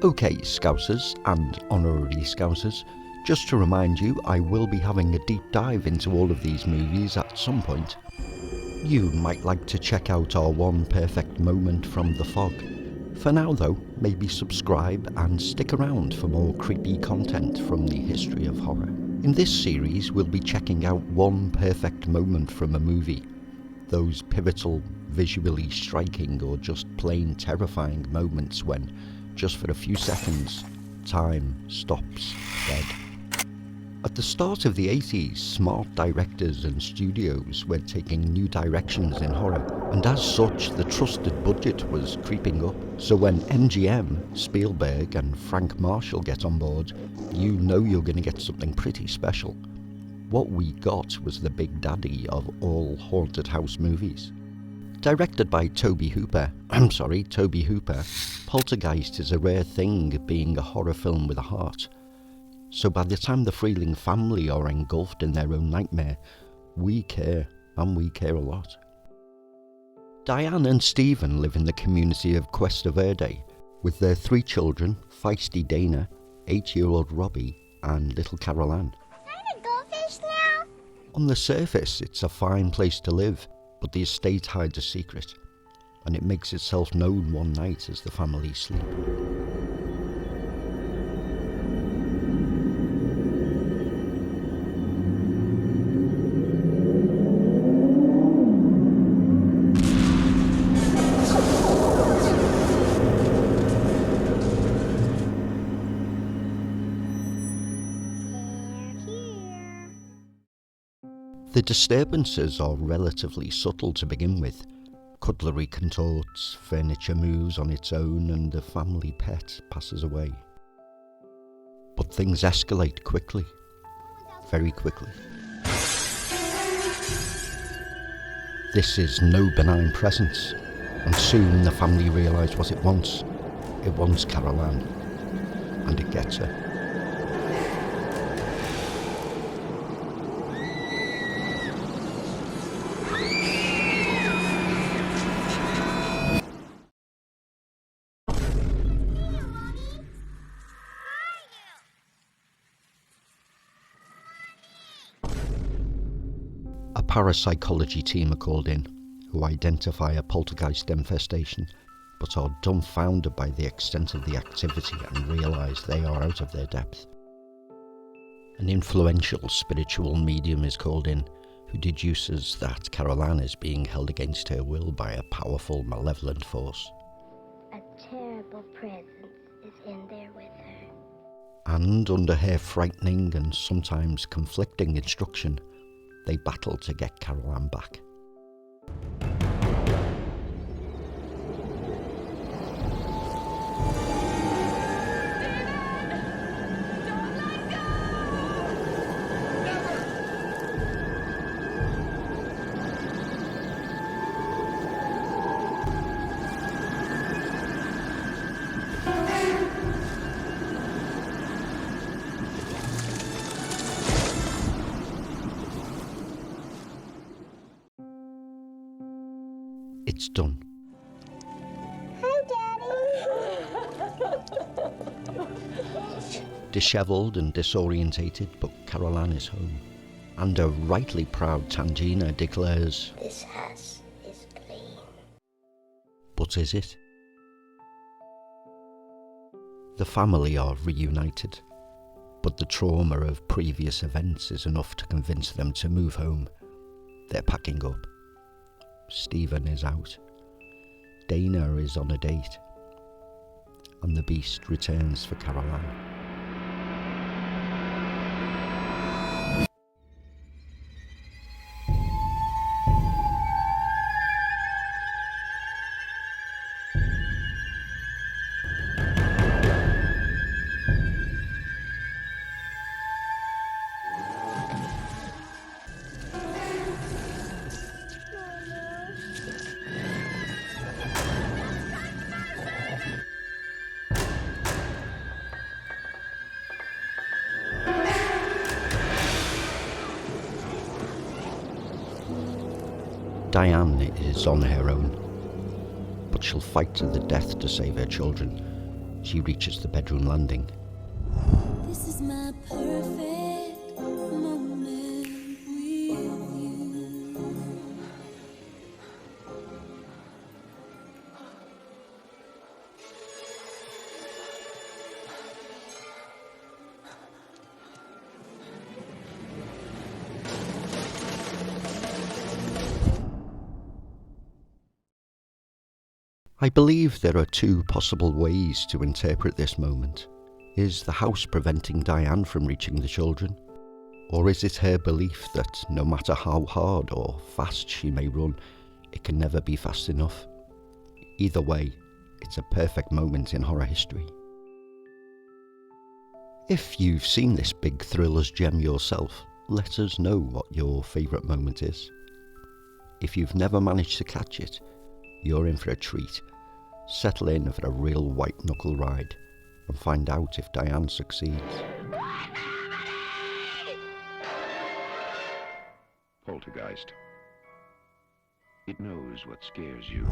Okay, Scousers and honorary Scousers, just to remind you, I will be having a deep dive into all of these movies at some point. You might like to check out our One Perfect Moment from The Fog. For now though, maybe subscribe and stick around for more creepy content from the history of horror. In this series, we'll be checking out one perfect moment from a movie. Those pivotal, visually striking or just plain terrifying moments when, just for a few seconds, time stops dead. At the start of the 80s, smart directors and studios were taking new directions in horror, and as such, the trusted budget was creeping up. So when MGM, Spielberg and Frank Marshall get on board, you know you're going to get something pretty special. What we got was the big daddy of all haunted house movies. Directed by Tobe Hooper, Poltergeist is a rare thing, being a horror film with a heart. So by the time the Freeling family are engulfed in their own nightmare, we care, and we care a lot. Diane and Stephen live in the community of Cuesta Verde, with their 3 children, feisty Dana, 8-year-old Robbie, and little Carol Ann. Is that a goldfish now? On the surface, it's a fine place to live, but the estate hides a secret, and it makes itself known one night as the family sleep. The disturbances are relatively subtle to begin with. Cutlery contorts, furniture moves on its own, and the family pet passes away. But things escalate quickly, very quickly. This is no benign presence, and soon the family realise what it wants. It wants Carol Ann, and it gets her. A parapsychology team are called in, who identify a poltergeist infestation, but are dumbfounded by the extent of the activity and realise they are out of their depth. An influential spiritual medium is called in, who deduces that Carol Ann is being held against her will by a powerful, malevolent force. A terrible presence is in there with her. And under her frightening and sometimes conflicting instruction, they battle to get Carol Ann back. It's done. Hi, Daddy. Dishevelled and disorientated, but Carol Ann is home. And a rightly proud Tangina declares, This house is clean. but is it? The family are reunited, but the trauma of previous events is enough to convince them to move home. They're packing up. Stephen is out. Dana is on a date. And the beast returns for Carol Ann. Diane is on her own, but she'll fight to the death to save her children, She reaches the bedroom landing. This is my perfect moment with you. I believe there are two possible ways to interpret this moment. Is the house preventing Diane from reaching the children? Or is it her belief that no matter how hard or fast she may run, it can never be fast enough? Either way, it's a perfect moment in horror history. If you've seen this big thriller's gem yourself, let us know what your favourite moment is. If you've never managed to catch it, you're in for a treat. Settle in for a real white-knuckle ride and find out if Diane succeeds. Poltergeist. It knows what scares you.